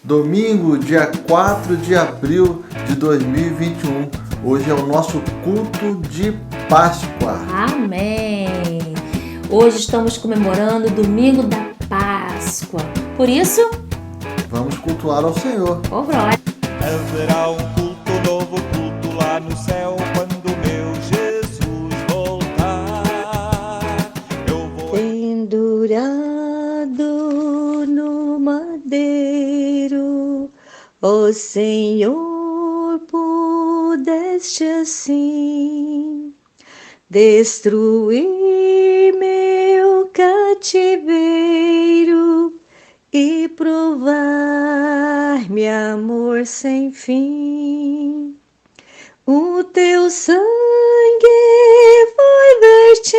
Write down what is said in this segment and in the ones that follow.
Domingo, dia 4 de abril de 2021. Hoje é o nosso culto de Páscoa. Amém! Hoje estamos comemorando o Domingo da Páscoa. Por isso, vamos cultuar ao Senhor. Oh, glória! Haverá um culto, novo culto lá no céu, quando o meu Jesus voltar. Eu vou Pendurado no madeiro, ó Senhor, pudeste assim destruir meu cativeiro e provar-me amor sem fim. O teu sangue foi vertido,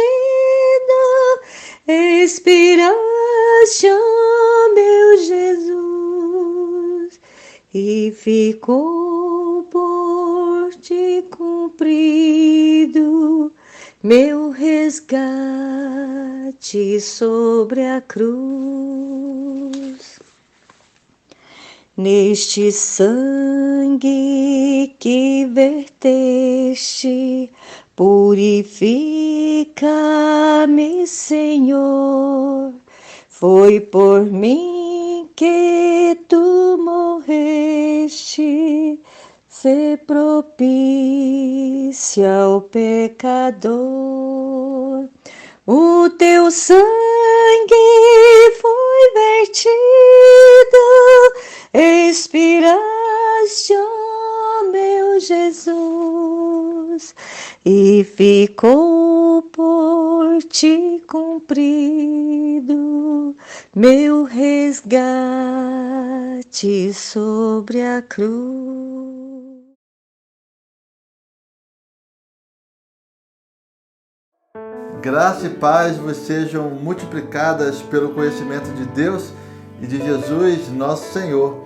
expiraste, ó meu Jesus, e ficou por ti cumprido meu resgate sobre a cruz. Neste sangue que verteste, purifica-me, Senhor. Foi por mim que tu morreste, sê propício ao pecador. O teu sangue foi vertido, expiraste, ó meu Jesus, e ficou por ti cumprido meu resgate sobre a cruz. Graça e paz vos sejam multiplicadas pelo conhecimento de Deus e de Jesus, nosso Senhor.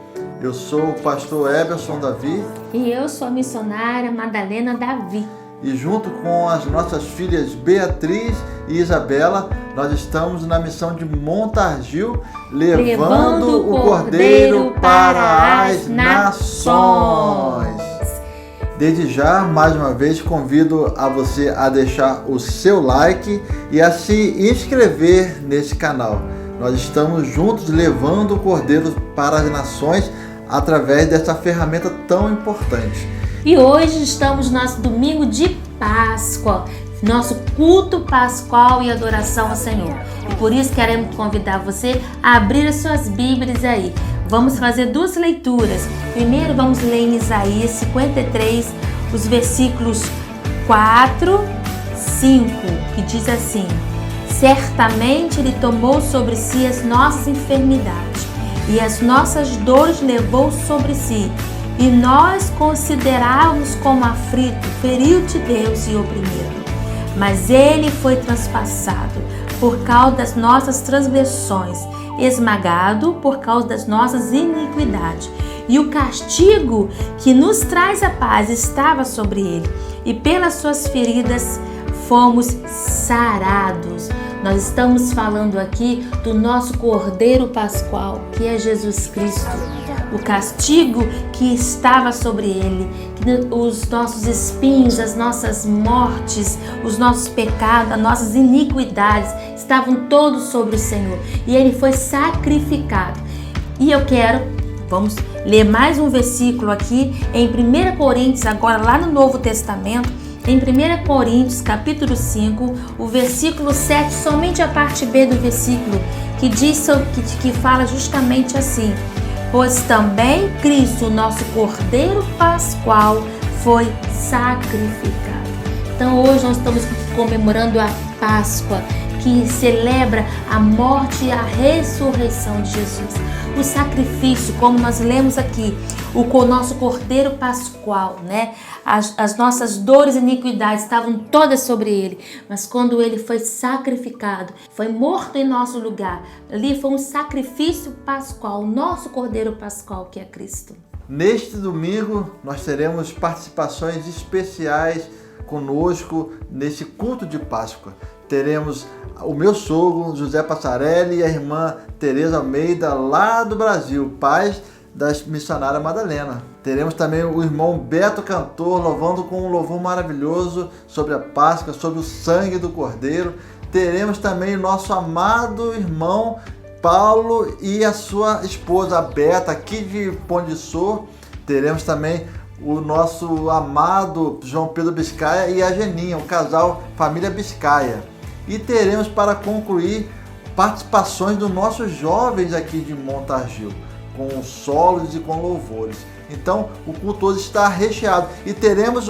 Eu sou o pastor Eberson Davi. E eu sou a missionária Madalena Davi. E junto com as nossas filhas Beatriz e Isabela, nós estamos na missão de Montargil, levando o Cordeiro para as nações. Desde já, mais uma vez, convido a você a deixar o seu like e a se inscrever nesse canal. Nós estamos juntos levando o Cordeiro para as nações através dessa ferramenta tão importante. E hoje estamos no nosso domingo de Páscoa, nosso culto pascual e adoração ao Senhor. E por isso queremos convidar você a abrir as suas Bíblias aí. Vamos fazer duas leituras. Primeiro vamos ler em Isaías 53, os versículos 4, 5, que diz assim: certamente Ele tomou sobre si as nossas enfermidades e as nossas dores levou sobre si, e nós considerávamos como aflito, ferido de Deus e oprimido. Mas Ele foi transpassado por causa das nossas transgressões, esmagado por causa das nossas iniquidades. E o castigo que nos traz a paz estava sobre Ele, e pelas suas feridas fomos sarados. Nós estamos falando aqui do nosso Cordeiro Pascual, que é Jesus Cristo. O castigo que estava sobre Ele, os nossos espinhos, as nossas mortes, os nossos pecados, as nossas iniquidades estavam todos sobre o Senhor. E Ele foi sacrificado. E vamos ler mais um versículo aqui em 1 Coríntios, agora lá no Novo Testamento, em 1 Coríntios, capítulo 5, o versículo 7, somente a parte B do versículo, que diz que fala justamente assim: pois também Cristo, nosso Cordeiro Pascual, foi sacrificado. Então hoje nós estamos comemorando a Páscoa, que celebra a morte e a ressurreição de Jesus. O sacrifício, como nós lemos aqui, o nosso Cordeiro Pascual, né? As nossas dores e iniquidades estavam todas sobre Ele, mas quando Ele foi sacrificado, foi morto em nosso lugar, ali foi um sacrifício pascual, o nosso Cordeiro Pascual, que é Cristo. Neste domingo nós teremos participações especiais conosco nesse culto de Páscoa. Teremos o meu sogro, José Passarelli, e a irmã Tereza Almeida, lá do Brasil, pais da missionária Madalena. Teremos também o irmão Beto Cantor louvando com um louvor maravilhoso sobre a Páscoa, sobre o sangue do Cordeiro. Teremos também nosso amado irmão Paulo e a sua esposa Beta, aqui de Pão de Açúcar. Teremos também o nosso amado João Pedro Biscaia e a Geninha, o casal Família Biscaia. E teremos, para concluir, participações dos nossos jovens aqui de Montargil, com solos e com louvores. Então o culto hoje está recheado. E teremos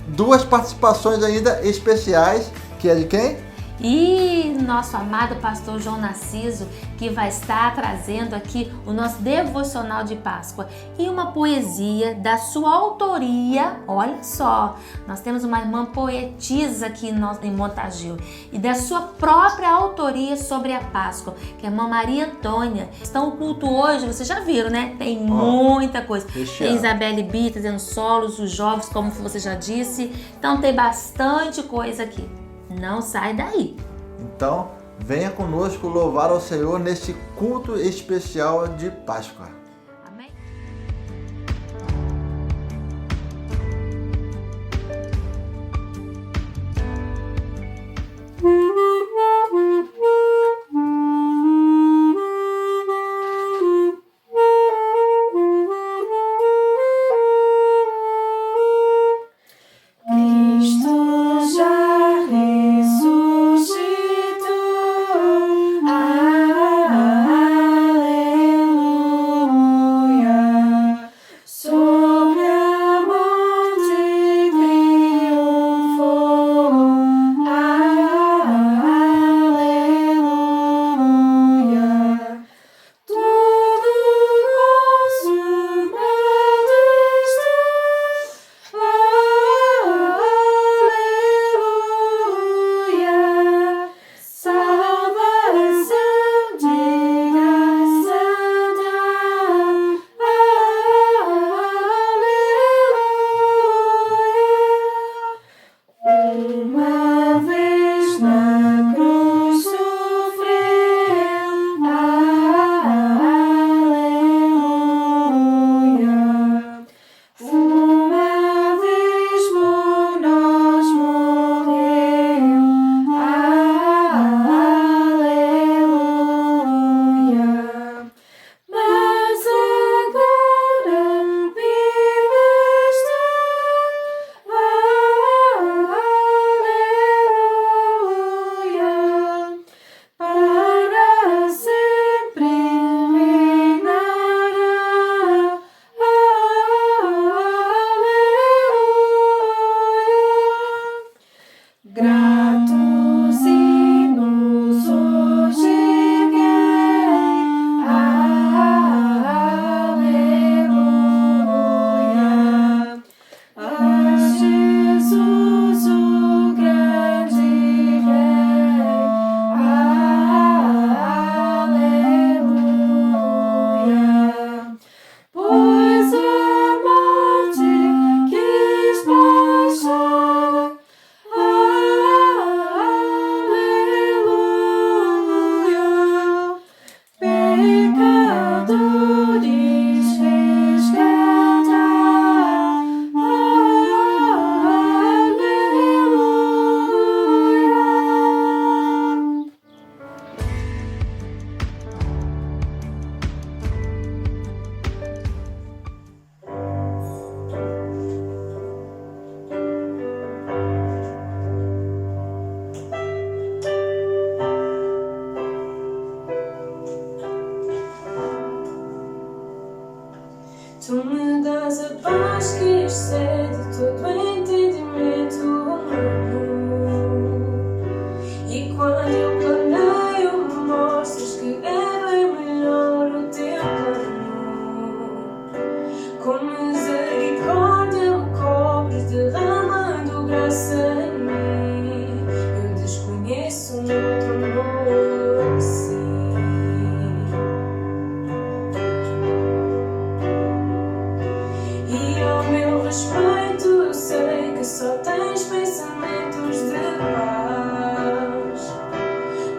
duas participações ainda especiais, que é de quem? E nosso amado pastor João Narciso, que vai estar trazendo aqui o nosso devocional de Páscoa e uma poesia da sua autoria. Olha só, nós temos uma irmã poetisa aqui em Montargil e da sua própria autoria sobre a Páscoa, que é a irmã Maria Antônia. Então o culto hoje, vocês já viram, né? Tem muita coisa. Tem Isabelle B trazendo solos, os jovens, como você já disse. Então tem bastante coisa aqui. Não sai daí. Então, venha conosco louvar ao Senhor nesse culto especial de Páscoa. Amém? Tu me das a paz que excede todo entendimento humano. E quando eu planeio, me mostras que é bem melhor o teu plano. Com misericórdia me cobres, derramando graça em mim. Eu desconheço um outro amor assim. E ao meu respeito eu sei que só tens pensamentos de paz.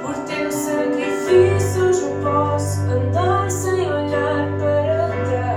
Por teu sacrifício eu posso andar sem olhar para trás.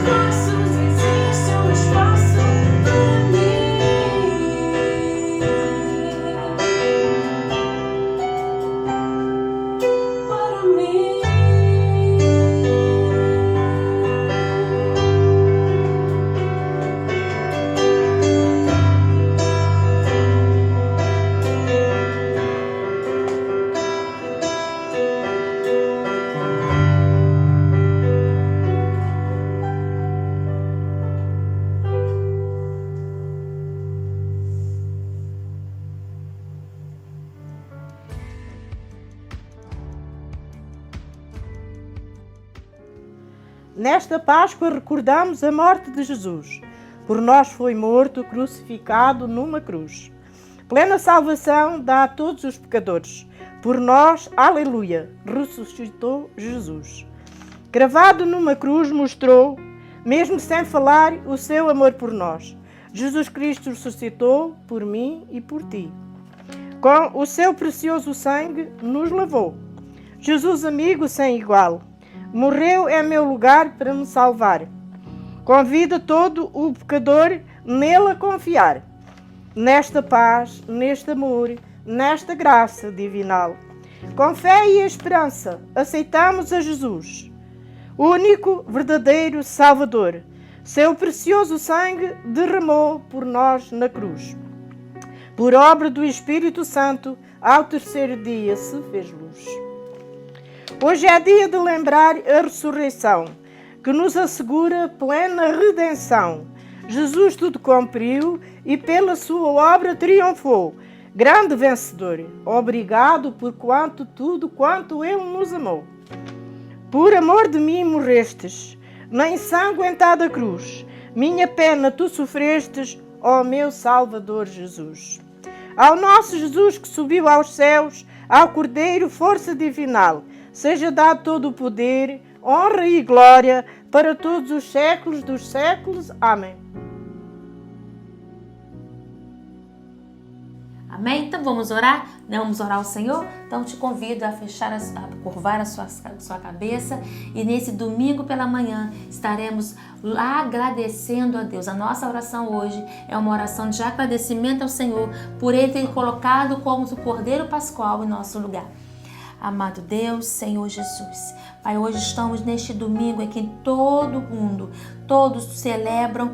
passos existe um espaço para mim. Para mim. Nesta Páscoa recordamos a morte de Jesus. Por nós foi morto, crucificado numa cruz. Plena salvação dá a todos os pecadores. Por nós, aleluia, ressuscitou Jesus. Gravado numa cruz mostrou, mesmo sem falar, o seu amor por nós. Jesus Cristo ressuscitou por mim e por ti. Com o seu precioso sangue nos lavou. Jesus amigo sem igual. Morreu em meu lugar para me salvar. Convida todo o pecador nele a confiar. Nesta paz, neste amor, nesta graça divinal. Com fé e esperança, aceitamos a Jesus, o único verdadeiro Salvador. Seu precioso sangue derramou por nós na cruz. Por obra do Espírito Santo, ao terceiro dia se fez luz. Hoje é dia de lembrar a ressurreição, que nos assegura plena redenção. Jesus tudo cumpriu e pela sua obra triunfou. Grande vencedor, obrigado por tudo quanto Ele nos amou. Por amor de mim morrestes, na ensanguentada cruz. Minha pena tu sofrestes, ó meu Salvador Jesus. Ao nosso Jesus que subiu aos céus, ao Cordeiro força divinal, seja dado todo o poder, honra e glória para todos os séculos dos séculos. Amém. Amém? Então vamos orar? Vamos orar ao Senhor? Então te convido a curvar a sua cabeça e nesse domingo pela manhã estaremos lá agradecendo a Deus. A nossa oração hoje é uma oração de agradecimento ao Senhor por Ele ter colocado como o Cordeiro Pascual em nosso lugar. Amado Deus, Senhor Jesus, Pai, hoje estamos neste domingo em que todo mundo, todos celebram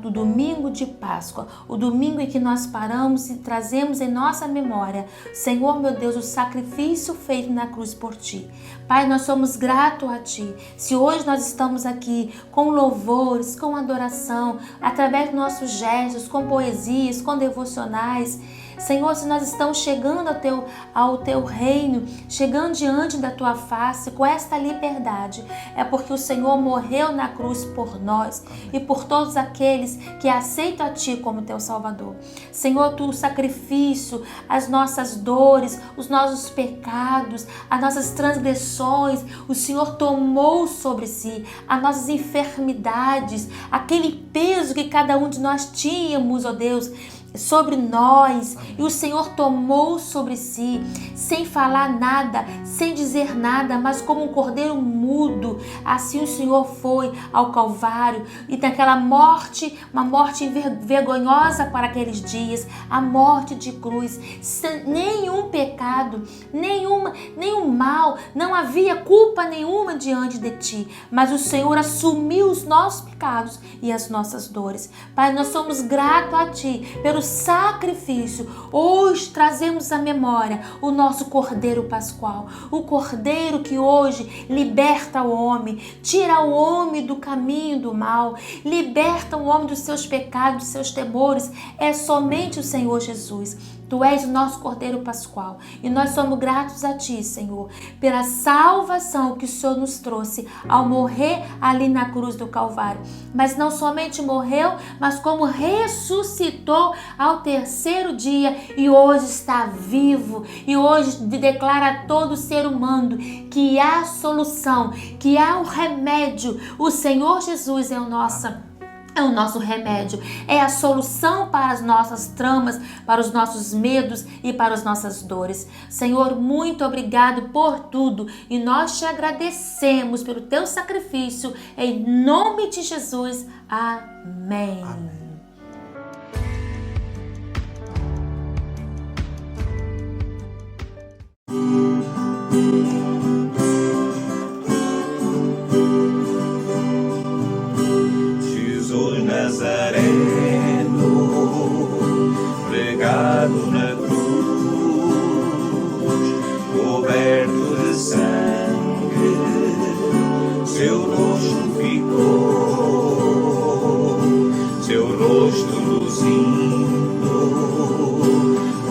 o domingo de Páscoa, o domingo em que nós paramos e trazemos em nossa memória, Senhor meu Deus, o sacrifício feito na cruz por Ti. Pai, nós somos gratos a Ti. Se hoje nós estamos aqui com louvores, com adoração, através dos nossos gestos, com poesias, com devocionais, Senhor, se nós estamos chegando ao Teu reino, chegando diante da Tua face com esta liberdade, é porque o Senhor morreu na cruz por nós e por todos aqueles que aceitam a Ti como Teu Salvador. Senhor, o sacrifício, as nossas dores, os nossos pecados, as nossas transgressões, o Senhor tomou sobre si, as nossas enfermidades, aquele peso que cada um de nós tínhamos, ó Deus, sobre nós, e o Senhor tomou sobre si, sem falar nada, sem dizer nada, mas como um cordeiro mudo, assim o Senhor foi ao Calvário, e naquela morte, uma morte vergonhosa para aqueles dias, a morte de cruz, sem nenhum pecado, nenhum mal, não havia culpa nenhuma diante de Ti, mas o Senhor assumiu os nossos pecados e as nossas dores. Pai, nós somos gratos a Ti pelo sacrifício. Hoje trazemos à memória o nosso Cordeiro Pascual, o Cordeiro que hoje liberta o homem, tira o homem do caminho do mal, liberta o homem dos seus pecados, dos seus temores. É somente o Senhor Jesus. Tu és o nosso Cordeiro Pascual e nós somos gratos a Ti, Senhor, pela salvação que o Senhor nos trouxe ao morrer ali na cruz do Calvário. Mas não somente morreu, mas como ressuscitou ao terceiro dia e hoje está vivo. E hoje declara a todo ser humano que há solução, que há o remédio. O Senhor Jesus é é o nosso remédio, é a solução para as nossas tramas, para os nossos medos e para as nossas dores. Senhor, muito obrigado por tudo e nós te agradecemos pelo teu sacrifício, em nome de Jesus. Amém. Amém. Jesus Nazareno, pregado na cruz, coberto de sangue, seu rosto ficou, seu rosto luzindo,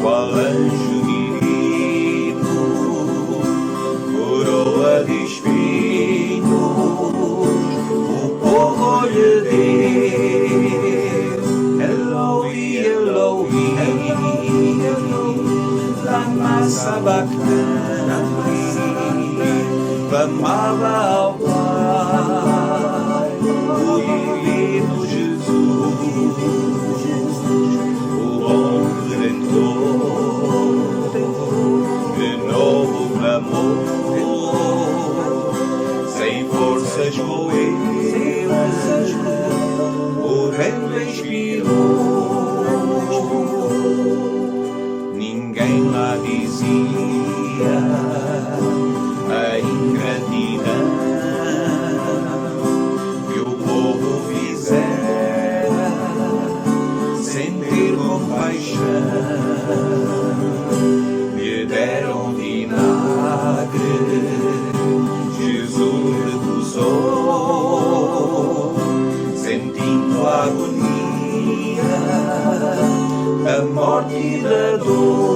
qual anjo divino, coroa de espinhos, o povo lhe deu. Eloi, Eloi, lama sabachthani, clamava ao Pai, o divino Jesus, o bom Redentor, de novo clamou, sem forças moedas, morrendo expirou. Ninguém lá dizia a ingratidão que o povo fizera sem ter compaixão. Lhe deram vinagre, Jesus recusou, sentindo a agonia, a morte e a dor.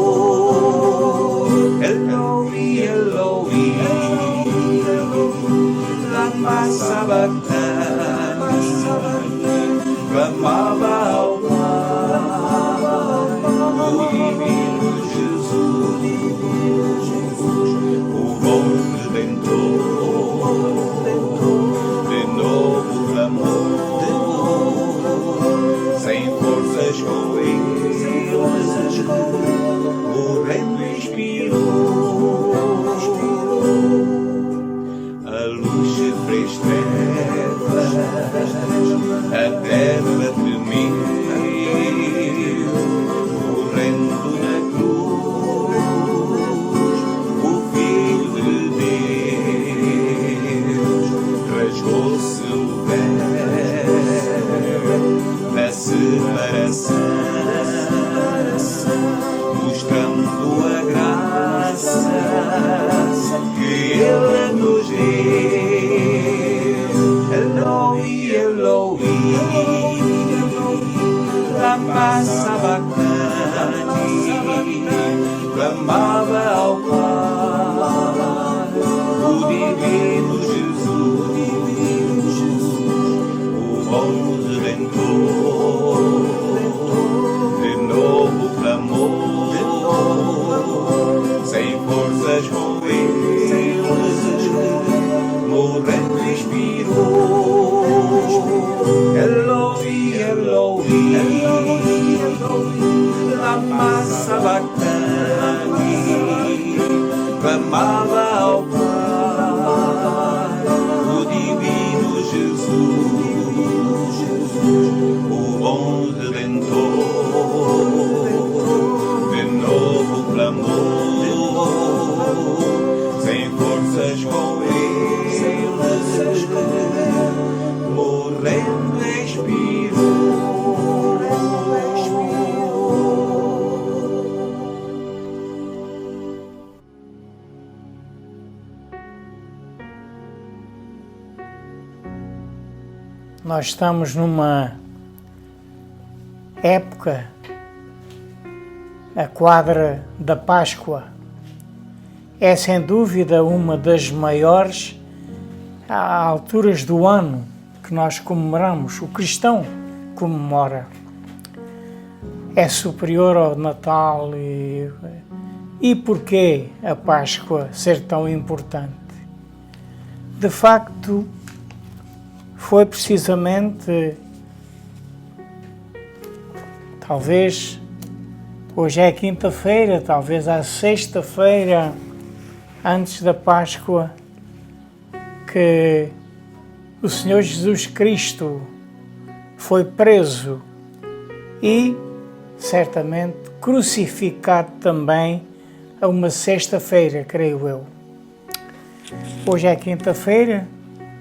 Eloi, Eloi, lama sabachthani, clamava ao Pai, o divino Jesus, o bom Redentor, de novo clamou, sem forças com ele, morrendo expirou. A luz se fez trevas, a terra tremeu, morrendo na cruz, o Filho de Deus, rasgou-se o véu na separação, mostrando a graça que Ele nos deu. Eloi, Eloi, lama sabachthani, clamava ao Pai, o divino Jesus, o bom Redentor, de novo clamou, sem forças com ele, morrendo expirou. Eloi, Eloi, lama sabachthani, clamava ao Pai, o divino Jesus, o bom Redentor, de novo clamou, sem forças com ele, morrendo expirou. Nós estamos numa época, a quadra da Páscoa. É sem dúvida uma das maiores alturas do ano que nós comemoramos, o cristão comemora. É superior ao Natal e porquê a Páscoa ser tão importante? De facto, foi precisamente Talvez hoje é quinta-feira, talvez à sexta-feira, antes da Páscoa, que o Senhor Jesus Cristo foi preso e, certamente, crucificado também a uma sexta-feira, creio eu. Hoje é quinta-feira,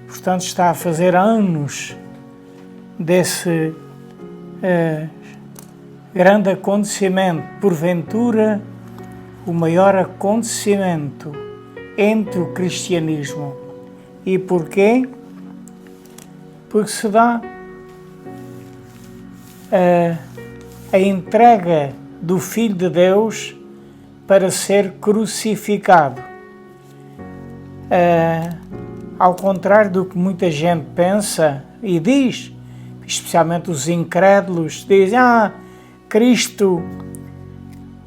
portanto está a fazer anos desse grande acontecimento, porventura o maior acontecimento entre o cristianismo. E porquê? Porque se dá a entrega do Filho de Deus para ser crucificado. Ao contrário do que muita gente pensa e diz, especialmente os incrédulos, dizem: Cristo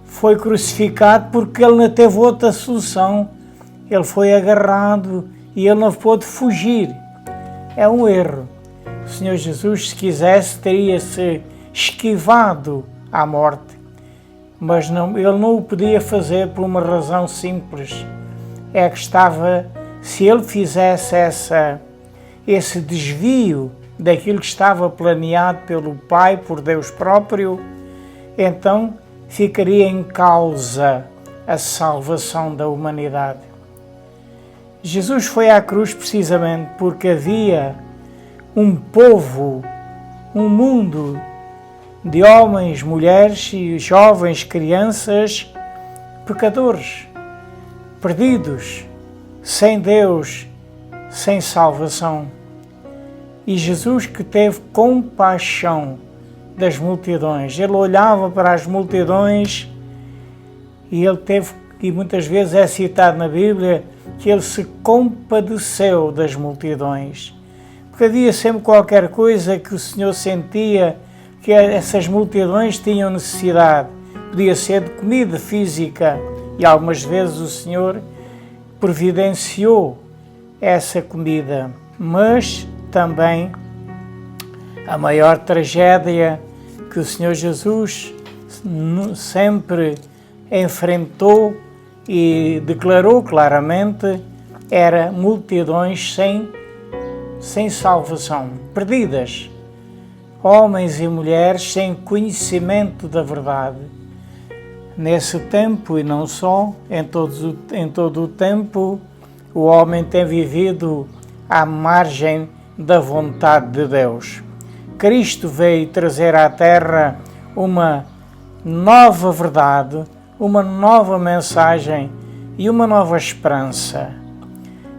foi crucificado porque ele não teve outra solução. Ele foi agarrado e ele não pôde fugir. É um erro. O Senhor Jesus, se quisesse, teria-se esquivado à morte. Mas não, ele não o podia fazer por uma razão simples. É que se ele fizesse esse desvio daquilo que estava planeado pelo Pai, por Deus próprio, então ficaria em causa a salvação da humanidade. Jesus foi à cruz precisamente porque havia um povo, um mundo de homens, mulheres e jovens, crianças, pecadores, perdidos, sem Deus, sem salvação. E Jesus, que teve compaixão das multidões, ele olhava para as multidões e e muitas vezes é citado na Bíblia, que ele se compadeceu das multidões. Porque havia sempre qualquer coisa que o Senhor sentia que essas multidões tinham necessidade. Podia ser de comida física e algumas vezes o Senhor providenciou essa comida. Mas também a maior tragédia que o Senhor Jesus sempre enfrentou e declarou claramente era multidões sem salvação, perdidas, homens e mulheres sem conhecimento da verdade. Nesse tempo, e não só, em todo o tempo, o homem tem vivido à margem da vontade de Deus. Cristo veio trazer à Terra uma nova verdade, uma nova mensagem e uma nova esperança,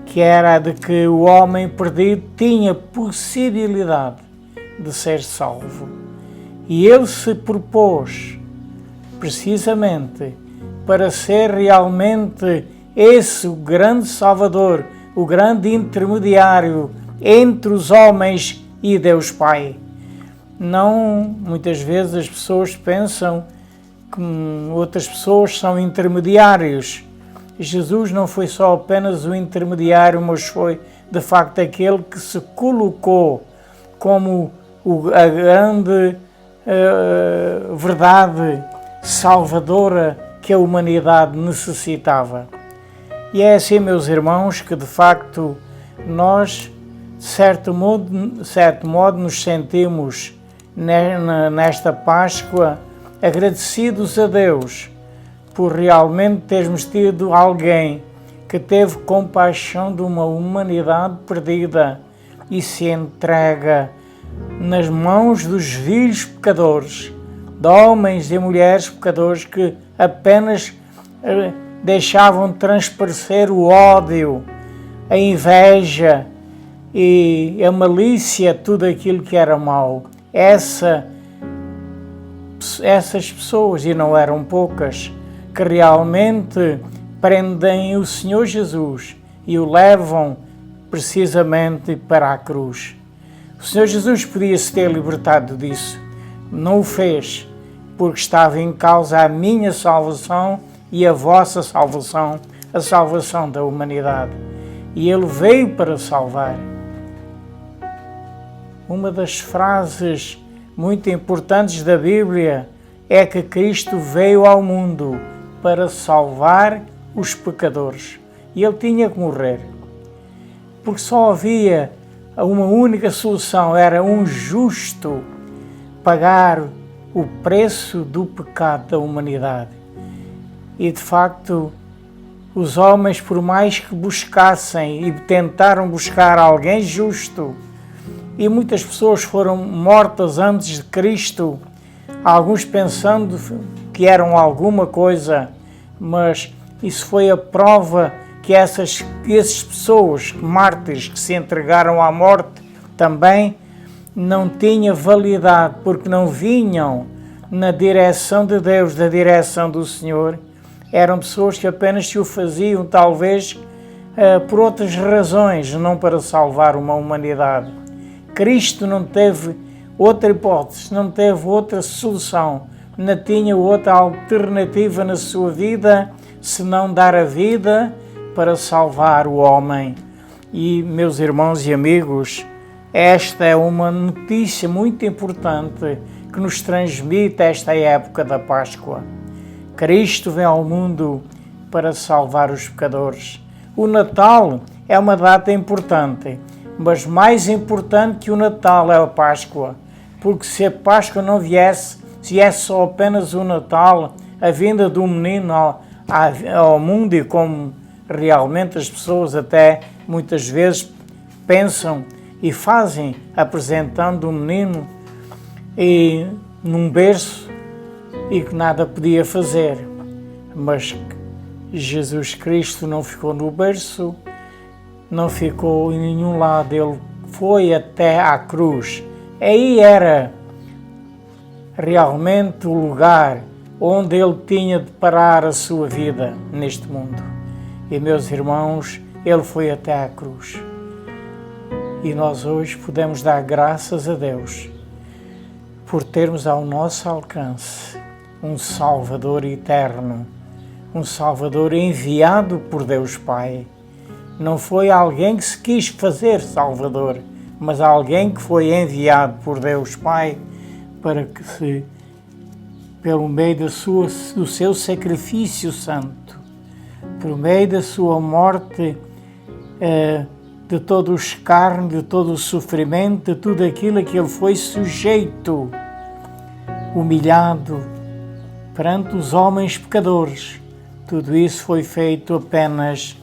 que era a de que o homem perdido tinha possibilidade de ser salvo. E ele se propôs precisamente para ser realmente esse o grande Salvador, o grande intermediário entre os homens e Deus Pai. Não, muitas vezes as pessoas pensam que outras pessoas são intermediários. Jesus não foi só apenas o intermediário, mas foi de facto aquele que se colocou como a grande verdade salvadora que a humanidade necessitava. E é assim, meus irmãos, que de facto nós, de certo modo, nos sentimos nesta Páscoa agradecidos a Deus por realmente termos tido alguém que teve compaixão de uma humanidade perdida e se entrega nas mãos dos viles pecadores, de homens e mulheres pecadores que apenas deixavam transparecer o ódio, a inveja e a malícia, tudo aquilo que era mau. Essas pessoas, e não eram poucas, que realmente prendem o Senhor Jesus e o levam precisamente para a cruz. O Senhor Jesus podia-se ter libertado disso, não o fez, porque estava em causa a minha salvação e a vossa salvação, a salvação da humanidade. E Ele veio para salvar. Uma das frases muito importantes da Bíblia é que Cristo veio ao mundo para salvar os pecadores. E Ele tinha que morrer. Porque só havia uma única solução, era um justo pagar o preço do pecado da humanidade. E de facto, os homens, por mais que buscassem e tentaram buscar alguém justo, e muitas pessoas foram mortas antes de Cristo, alguns pensando que eram alguma coisa, mas isso foi a prova que essas pessoas, mártires que se entregaram à morte, também não tinham validade, porque não vinham na direção de Deus, da direção do Senhor. Eram pessoas que apenas se o faziam, talvez, por outras razões, não para salvar uma humanidade. Cristo não teve outra hipótese, não teve outra solução, não tinha outra alternativa na sua vida, senão dar a vida para salvar o homem. E, meus irmãos e amigos, esta é uma notícia muito importante que nos transmite esta época da Páscoa. Cristo vem ao mundo para salvar os pecadores. O Natal é uma data importante, mas mais importante que o Natal é a Páscoa, porque se a Páscoa não viesse, se é só apenas o Natal, a vinda do menino ao mundo, e como realmente as pessoas até muitas vezes pensam e fazem, apresentando o menino e num berço e que nada podia fazer. Mas Jesus Cristo não ficou no berço, não ficou em nenhum lado, Ele foi até à cruz. Aí era realmente o lugar onde Ele tinha de parar a sua vida neste mundo. E, meus irmãos, Ele foi até à cruz. E nós hoje podemos dar graças a Deus por termos ao nosso alcance um Salvador eterno, um Salvador enviado por Deus Pai. Não foi alguém que se quis fazer Salvador, mas alguém que foi enviado por Deus Pai para que, pelo meio do seu sacrifício santo, por meio da sua morte, de todo o escárnio, de todo o sofrimento, de tudo aquilo a que Ele foi sujeito, humilhado perante os homens pecadores, tudo isso foi feito apenas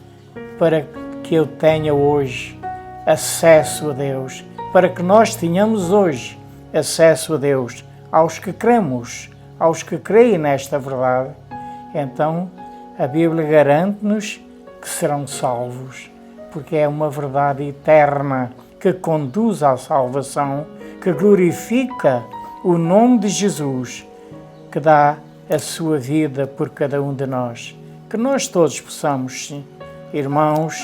para que eu tenha hoje acesso a Deus, para que nós tenhamos hoje acesso a Deus, aos que cremos, aos que creem nesta verdade. Então, a Bíblia garante-nos que serão salvos, porque é uma verdade eterna que conduz à salvação, que glorifica o nome de Jesus, que dá a sua vida por cada um de nós. Que nós todos possamos, irmãos,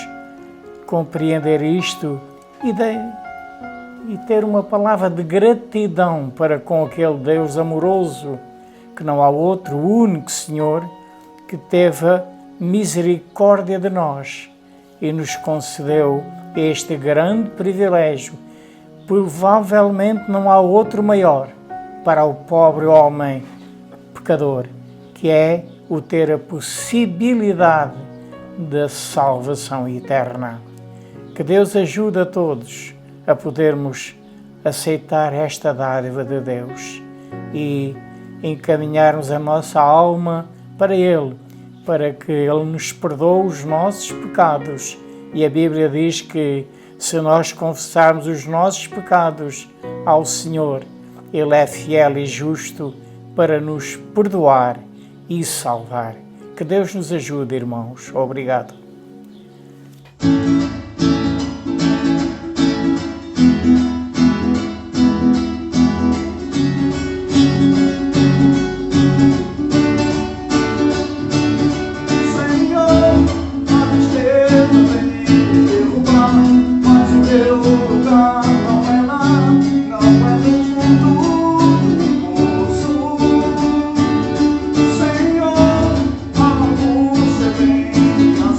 compreender isto e ter uma palavra de gratidão para com aquele Deus amoroso, que não há outro, o único Senhor, que teve misericórdia de nós e nos concedeu este grande privilégio. Provavelmente não há outro maior para o pobre homem pecador, que é o ter a possibilidade da salvação eterna. Que Deus ajude a todos a podermos aceitar esta dádiva de Deus e encaminharmos a nossa alma para Ele, para que Ele nos perdoe os nossos pecados. E a Bíblia diz que se nós confessarmos os nossos pecados ao Senhor, Ele é fiel e justo para nos perdoar e salvar. Que Deus nos ajude, irmãos. Obrigado. Senhor, a angústia vem, a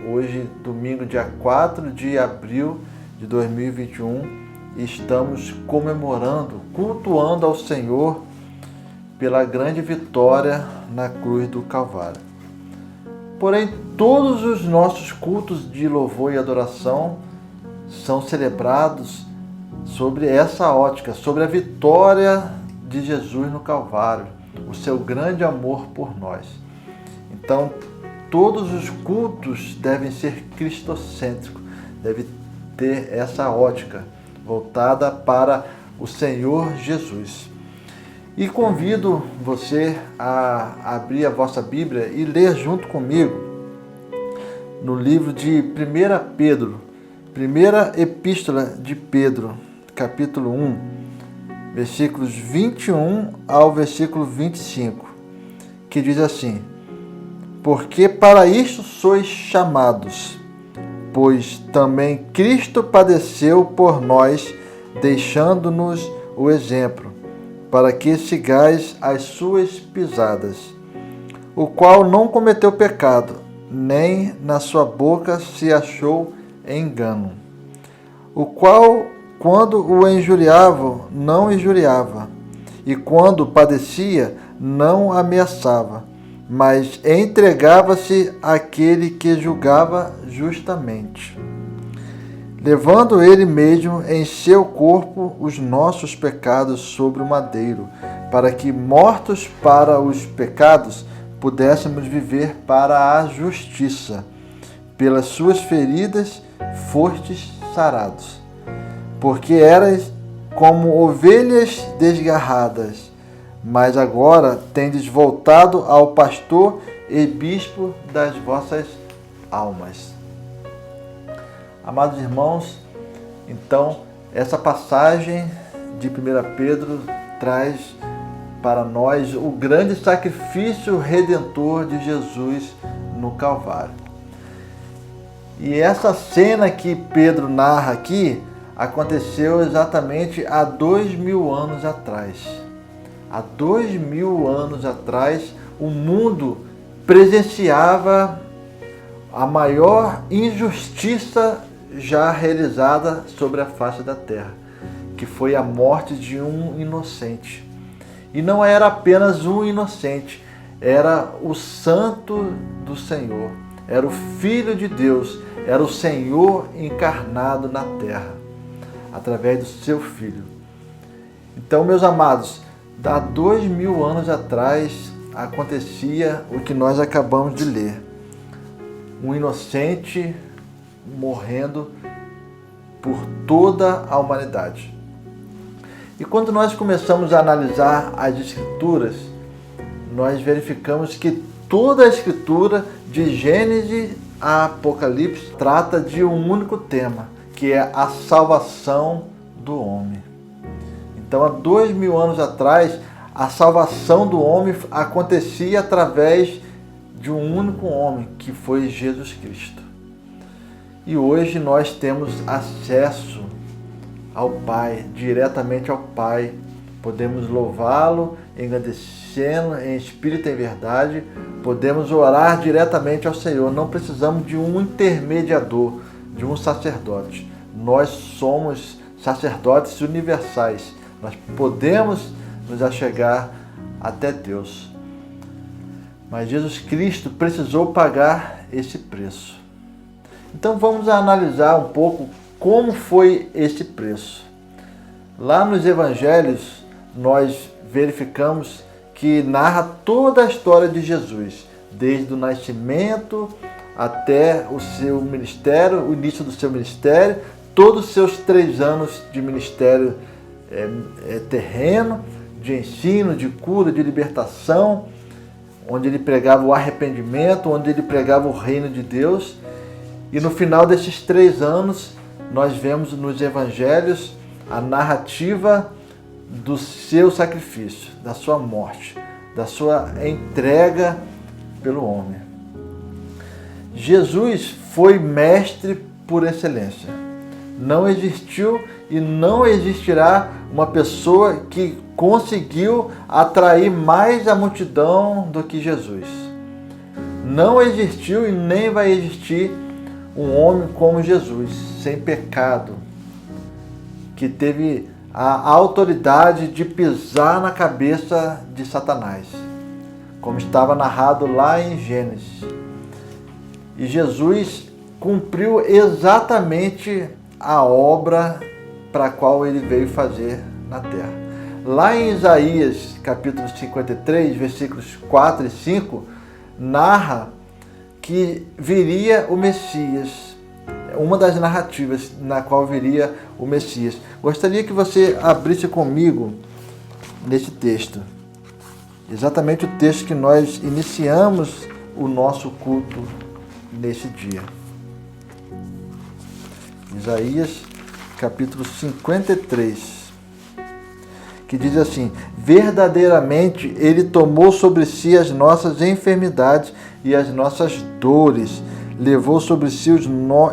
Hoje, domingo, dia 4 de abril de 2021, estamos comemorando, cultuando ao Senhor pela grande vitória na cruz do Calvário. Porém, todos os nossos cultos de louvor e adoração são celebrados sobre essa ótica, sobre a vitória de Jesus no Calvário, o seu grande amor por nós. Então, todos os cultos devem ser cristocêntricos, devem ter essa ótica voltada para o Senhor Jesus. E convido você a abrir a vossa Bíblia e ler junto comigo no livro de 1 Pedro, primeira epístola de Pedro, capítulo 1, versículos 21 ao versículo 25, que diz assim: porque para isto sois chamados, pois também Cristo padeceu por nós, deixando-nos o exemplo, para que sigais as suas pisadas, o qual não cometeu pecado, nem na sua boca se achou engano, o qual, quando o injuriavam, não injuriava, e quando padecia, não ameaçava, mas entregava-se àquele que julgava justamente, levando ele mesmo em seu corpo os nossos pecados sobre o madeiro, para que, mortos para os pecados, pudéssemos viver para a justiça. Pelas suas feridas fostes sarados, porque eras como ovelhas desgarradas, mas agora tendes voltado ao pastor e bispo das vossas almas. Amados irmãos, então essa passagem de 1 Pedro traz para nós o grande sacrifício redentor de Jesus no Calvário. E essa cena que Pedro narra aqui aconteceu exatamente há 2000 anos atrás. Há 2000 anos atrás, o mundo presenciava a maior injustiça já realizada sobre a face da terra, que foi a morte de um inocente. E não era apenas um inocente, era o Santo do Senhor, era o Filho de Deus, era o Senhor encarnado na terra, através do seu Filho. Então, meus amados, há 2000 anos atrás acontecia o que nós acabamos de ler. Um inocente morrendo por toda a humanidade. E quando nós começamos a analisar as Escrituras, nós verificamos que toda a Escritura, de Gênesis a Apocalipse, trata de um único tema, que é a salvação do homem. Então, há 2000 anos atrás, a salvação do homem acontecia através de um único homem, que foi Jesus Cristo. E hoje nós temos acesso ao Pai, diretamente ao Pai. Podemos louvá-lo, engrandecê-lo em espírito e em verdade. Podemos orar diretamente ao Senhor. Não precisamos de um intermediador, de um sacerdote. Nós somos sacerdotes universais. Nós podemos nos achegar até Deus. Mas Jesus Cristo precisou pagar esse preço. Então vamos analisar um pouco como foi esse preço. Lá nos Evangelhos, nós verificamos que narra toda a história de Jesus, desde o nascimento até o seu ministério, o início do seu ministério, todos os seus 3 anos de ministério terreno, de ensino, de cura, de libertação, onde ele pregava o arrependimento, onde ele pregava o reino de Deus. E no final desses 3 anos, nós vemos nos Evangelhos a narrativa do seu sacrifício, da sua morte, da sua entrega pelo homem. Jesus foi mestre por excelência. Não existiu e não existirá uma pessoa que conseguiu atrair mais a multidão do que Jesus. Não existiu e nem vai existir um homem como Jesus, sem pecado, que teve a autoridade de pisar na cabeça de Satanás, como estava narrado lá em Gênesis. E Jesus cumpriu exatamente a obra para a qual ele veio fazer na terra. Lá em Isaías, capítulo 53, versículos 4 e 5, narra que viria o Messias, uma das narrativas na qual viria o Messias. Gostaria que você abrisse comigo nesse texto, exatamente o texto que nós iniciamos o nosso culto nesse dia. Isaías, capítulo 53, que diz assim: verdadeiramente ele tomou sobre si as nossas enfermidades e as nossas dores, levou sobre si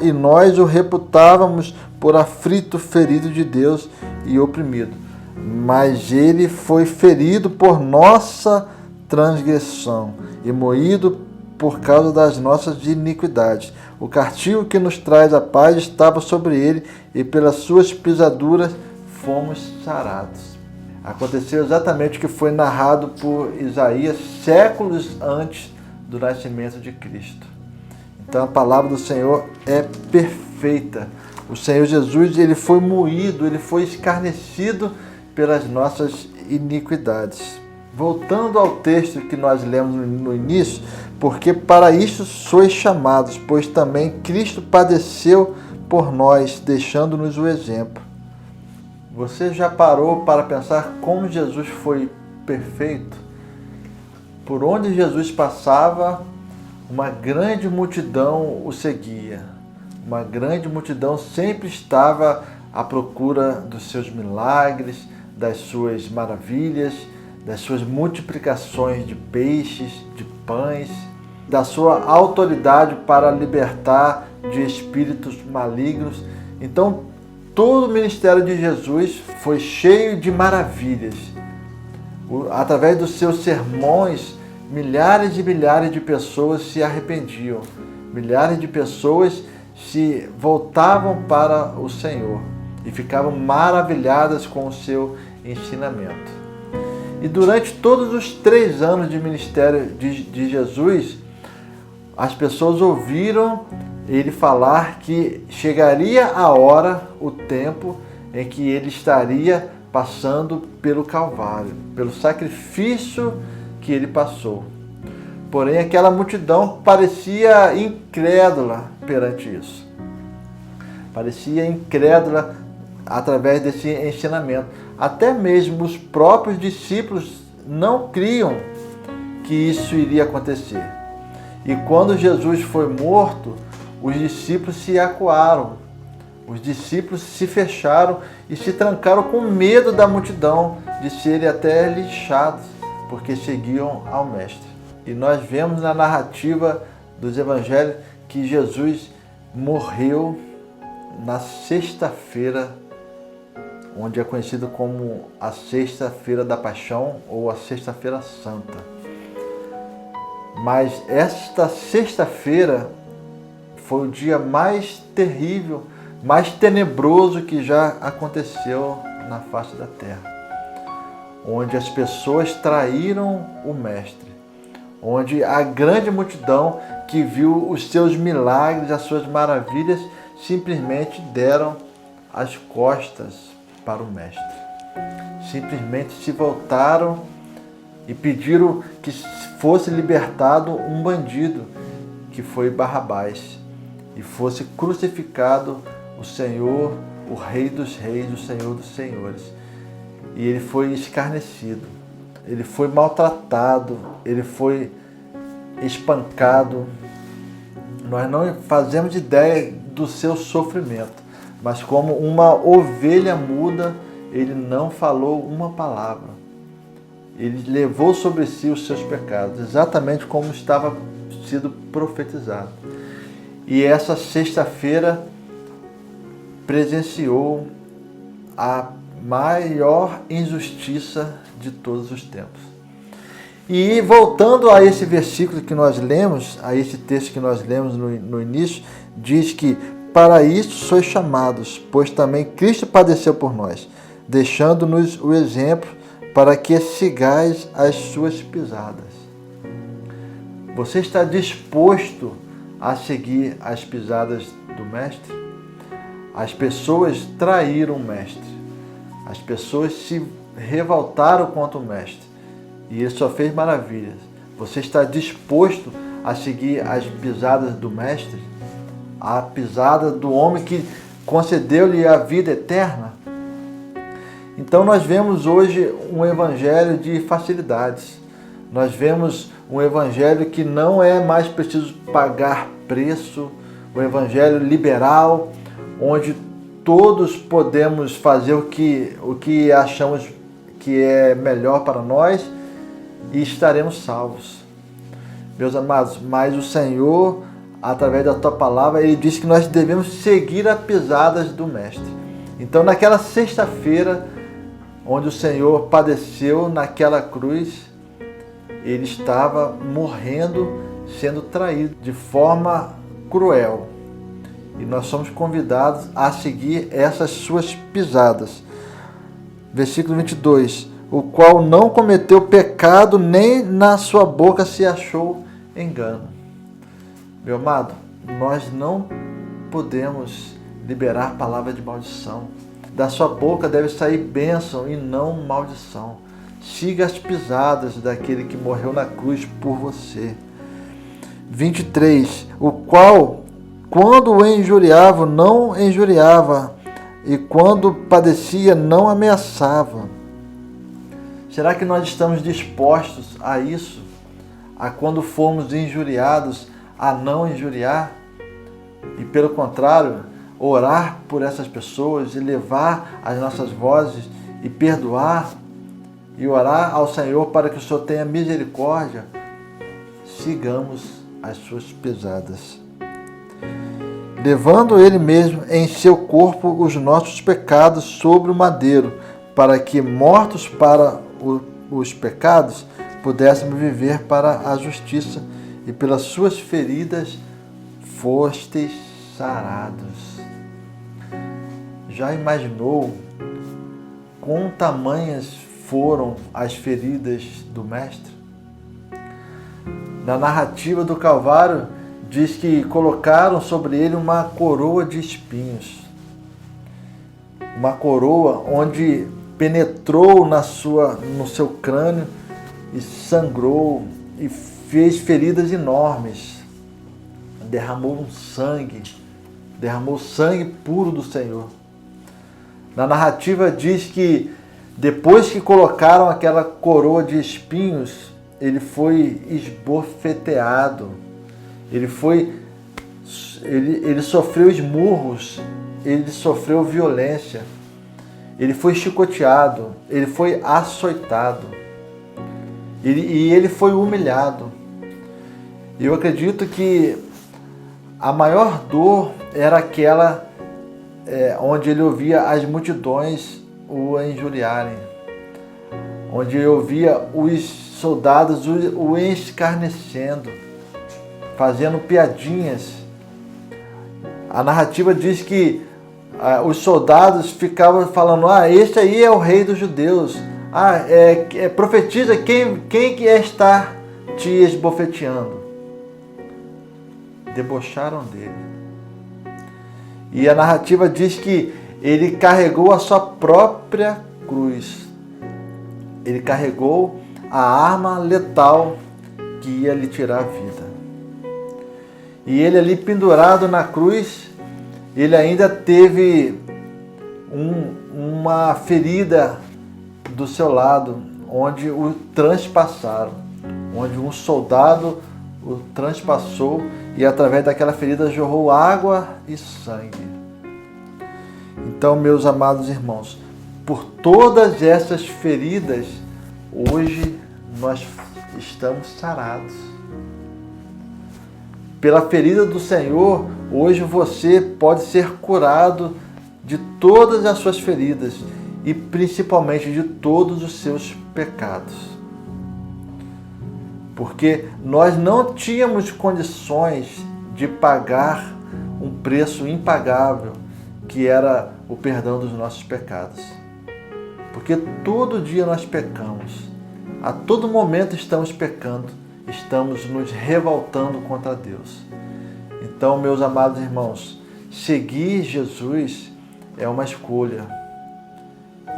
e nós o reputávamos por aflito, ferido de Deus e oprimido. Mas ele foi ferido por nossa transgressão e moído por causa das nossas iniquidades. O castigo que nos traz a paz estava sobre ele, e pelas suas pisaduras fomos sarados. Aconteceu exatamente o que foi narrado por Isaías séculos antes do nascimento de Cristo. Então a palavra do Senhor é perfeita. O Senhor Jesus, ele foi moído, ele foi escarnecido pelas nossas iniquidades. Voltando ao texto que nós lemos no início, porque para isso sois chamados, pois também Cristo padeceu por nós, deixando-nos o exemplo. Você já parou para pensar como Jesus foi perfeito? Por onde Jesus passava, uma grande multidão o seguia. Uma grande multidão sempre estava à procura dos seus milagres, das suas maravilhas, das suas multiplicações de peixes, de pães, da sua autoridade para libertar de espíritos malignos. Então, todo o ministério de Jesus foi cheio de maravilhas. Através dos seus sermões, milhares e milhares de pessoas se arrependiam. Milhares de pessoas se voltavam para o Senhor e ficavam maravilhadas com o seu ensinamento. E durante todos os 3 anos de ministério de Jesus, as pessoas ouviram ele falar que chegaria a hora, o tempo, em que ele estaria passando pelo Calvário, pelo sacrifício que ele passou. Porém, aquela multidão parecia incrédula perante isso. Parecia incrédula através desse ensinamento. Até mesmo os próprios discípulos não criam que isso iria acontecer. E quando Jesus foi morto, os discípulos se acuaram. Os discípulos se fecharam e se trancaram com medo da multidão, de serem até lixados, porque seguiam ao Mestre. E nós vemos na narrativa dos evangelhos que Jesus morreu na sexta-feira, onde é conhecido como a Sexta-feira da Paixão ou a Sexta-feira Santa. Mas esta sexta-feira foi o dia mais terrível, mais tenebroso que já aconteceu na face da terra, onde as pessoas traíram o Mestre, onde a grande multidão que viu os seus milagres, as suas maravilhas, simplesmente deram as costas para o Mestre. Simplesmente se voltaram e pediram que fosse libertado um bandido, que foi Barrabás, e fosse crucificado o Senhor, o Rei dos Reis, o Senhor dos Senhores. E ele foi escarnecido, ele foi maltratado, ele foi espancado. Nós não fazemos ideia do seu sofrimento, mas como uma ovelha muda, ele não falou uma palavra. Ele levou sobre si os seus pecados, exatamente como estava sido profetizado. E essa sexta-feira presenciou a maior injustiça de todos os tempos. E voltando a esse versículo que nós lemos, a esse texto que nós lemos no início, diz que para isso sois chamados, pois também Cristo padeceu por nós, deixando-nos o exemplo para que sigais as suas pisadas. Você está disposto a seguir as pisadas do Mestre? As pessoas traíram o Mestre. As pessoas se revoltaram contra o Mestre. E ele só fez maravilhas. Você está disposto a seguir as pisadas do Mestre? A pisada do homem que concedeu-lhe a vida eterna? Então nós vemos hoje um evangelho de facilidades. Nós vemos um evangelho que não é mais preciso pagar preço, um evangelho liberal, onde todos podemos fazer o que achamos que é melhor para nós e estaremos salvos. Meus amados, mas o Senhor, através da tua palavra, ele diz que nós devemos seguir as pisadas do Mestre. Então, naquela sexta-feira, onde o Senhor padeceu naquela cruz, ele estava morrendo, sendo traído de forma cruel. E nós somos convidados a seguir essas suas pisadas. Versículo 22. O qual não cometeu pecado, nem na sua boca se achou engano. Meu amado, nós não podemos liberar palavra de maldição. Da sua boca deve sair bênção e não maldição. Siga as pisadas daquele que morreu na cruz por você. 23. O qual, quando o injuriava, não injuriava, e quando padecia, não ameaçava. Será que nós estamos dispostos a isso? A quando formos injuriados, a não injuriar? E pelo contrário, orar por essas pessoas e levar as nossas vozes e perdoar e orar ao Senhor para que o Senhor tenha misericórdia? Sigamos as suas pisadas. Levando Ele mesmo em seu corpo os nossos pecados sobre o madeiro, para que, mortos para os pecados, pudéssemos viver para a justiça, e pelas suas feridas fostes sarados. Já imaginou quão tamanhas foram as feridas do Mestre? Na narrativa do Calvário, diz que colocaram sobre ele uma coroa de espinhos. Uma coroa onde penetrou no seu crânio e sangrou e fez feridas enormes. Derramou sangue puro do Senhor. Na narrativa diz que depois que colocaram aquela coroa de espinhos, ele foi esbofeteado. Ele sofreu esmurros, ele sofreu violência, ele foi chicoteado, ele foi açoitado, e ele foi humilhado. Eu acredito que a maior dor era aquela onde ele ouvia as multidões o injuriarem, onde ele ouvia os soldados o escarnecendo, fazendo piadinhas. A narrativa diz que os soldados ficavam falando: este aí é o rei dos judeus. Profetiza quem que está te esbofeteando. Debocharam dele. E a narrativa diz que ele carregou a sua própria cruz. Ele carregou a arma letal que ia lhe tirar a vida. E ele ali pendurado na cruz, ele ainda teve uma ferida do seu lado, onde o transpassaram, onde um soldado o transpassou e através daquela ferida jorrou água e sangue. Então, meus amados irmãos, por todas essas feridas, hoje nós estamos sarados. Pela ferida do Senhor, hoje você pode ser curado de todas as suas feridas e principalmente de todos os seus pecados. Porque nós não tínhamos condições de pagar um preço impagável, que era o perdão dos nossos pecados. Porque todo dia nós pecamos, a todo momento estamos pecando, estamos nos revoltando contra Deus. Então, meus amados irmãos, seguir Jesus é uma escolha.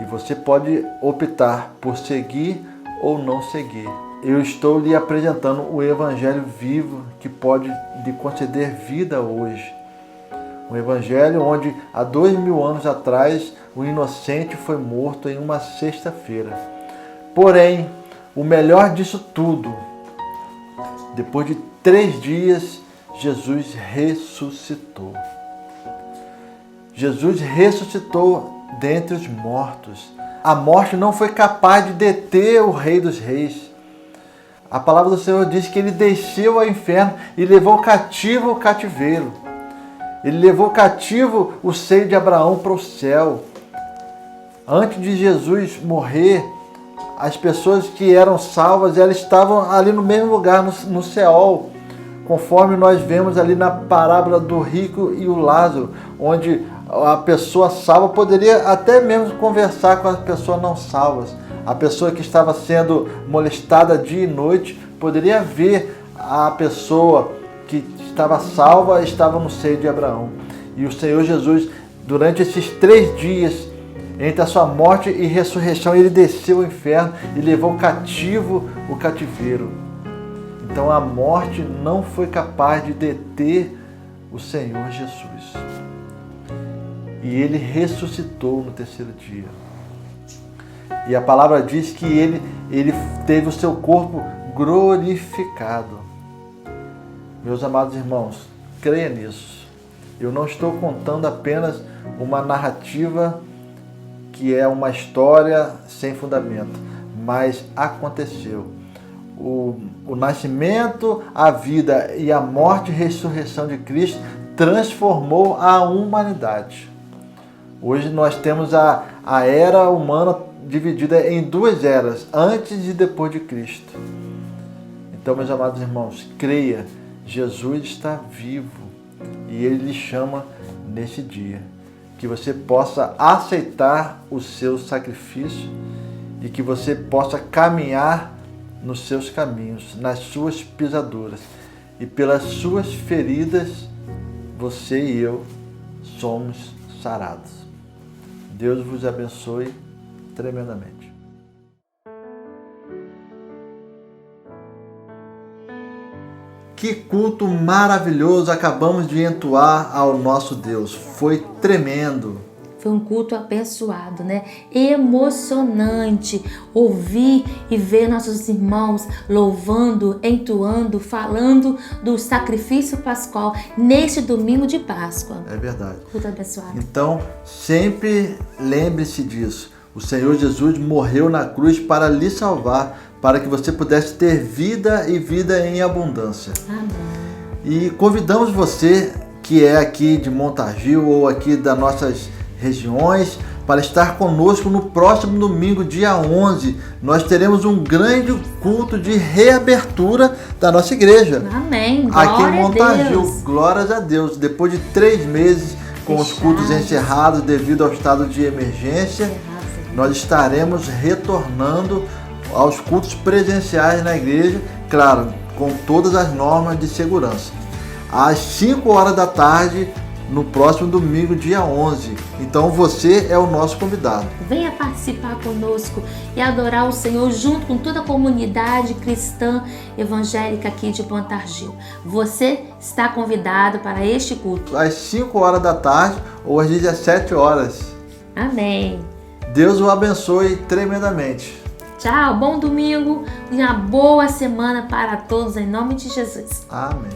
E você pode optar por seguir ou não seguir. Eu estou lhe apresentando o Evangelho vivo que pode lhe conceder vida hoje. Um Evangelho onde há 2000 anos atrás o inocente foi morto em uma sexta-feira. Porém, o melhor disso tudo, depois de 3 dias, Jesus ressuscitou. Jesus ressuscitou dentre os mortos. A morte não foi capaz de deter o Rei dos Reis. A palavra do Senhor diz que ele desceu ao inferno e levou cativo o cativeiro. Ele levou cativo o seio de Abraão para o céu. Antes de Jesus morrer, as pessoas que eram salvas, elas estavam ali no mesmo lugar, no Seol, conforme nós vemos ali na parábola do rico e o Lázaro, onde a pessoa salva poderia até mesmo conversar com as pessoas não salvas. A pessoa que estava sendo molestada dia e noite poderia ver a pessoa que estava salva, estava no seio de Abraão. E o Senhor Jesus, durante esses 3 dias, entre a sua morte e ressurreição, ele desceu ao inferno e levou cativo o cativeiro. Então a morte não foi capaz de deter o Senhor Jesus. E ele ressuscitou no 3º dia. E a palavra diz que ele teve o seu corpo glorificado. Meus amados irmãos, creia nisso. Eu não estou contando apenas uma narrativa que é uma história sem fundamento, mas aconteceu. O nascimento, a vida e a morte e ressurreição de Cristo transformou a humanidade. Hoje nós temos a era humana dividida em 2 eras, antes e depois de Cristo. Então, meus amados irmãos, creia, Jesus está vivo e Ele lhe chama nesse dia. Que você possa aceitar o seu sacrifício e que você possa caminhar nos seus caminhos, nas suas pisaduras. E pelas suas feridas, você e eu somos sarados. Deus vos abençoe tremendamente. Que culto maravilhoso acabamos de entoar ao nosso Deus. Foi tremendo. Foi um culto abençoado, né? Emocionante ouvir e ver nossos irmãos louvando, entoando, falando do sacrifício pascual neste domingo de Páscoa. É verdade. Culto abençoado. Então, sempre lembre-se disso. O Senhor Jesus morreu na cruz para lhe salvar, para que você pudesse ter vida e vida em abundância. Amém. E convidamos você que é aqui de Montargil ou aqui das nossas regiões para estar conosco no próximo domingo, dia 11. Nós teremos um grande culto de reabertura da nossa igreja. Amém. Aqui em Glória a Montargil. Deus. Glórias a Deus. Depois de 3 meses com os cultos encerrados devido ao estado de emergência, nós estaremos retornando aos cultos presenciais na igreja, claro, com todas as normas de segurança. Às 5 horas da tarde, no próximo domingo, dia 11. Então você é o nosso convidado. Venha participar conosco e adorar o Senhor junto com toda a comunidade cristã evangélica aqui de Montargil. Você está convidado para este culto. Às 5 horas da tarde ou às 17 horas. Amém. Deus o abençoe tremendamente. Tchau, bom domingo e uma boa semana para todos, em nome de Jesus. Amém.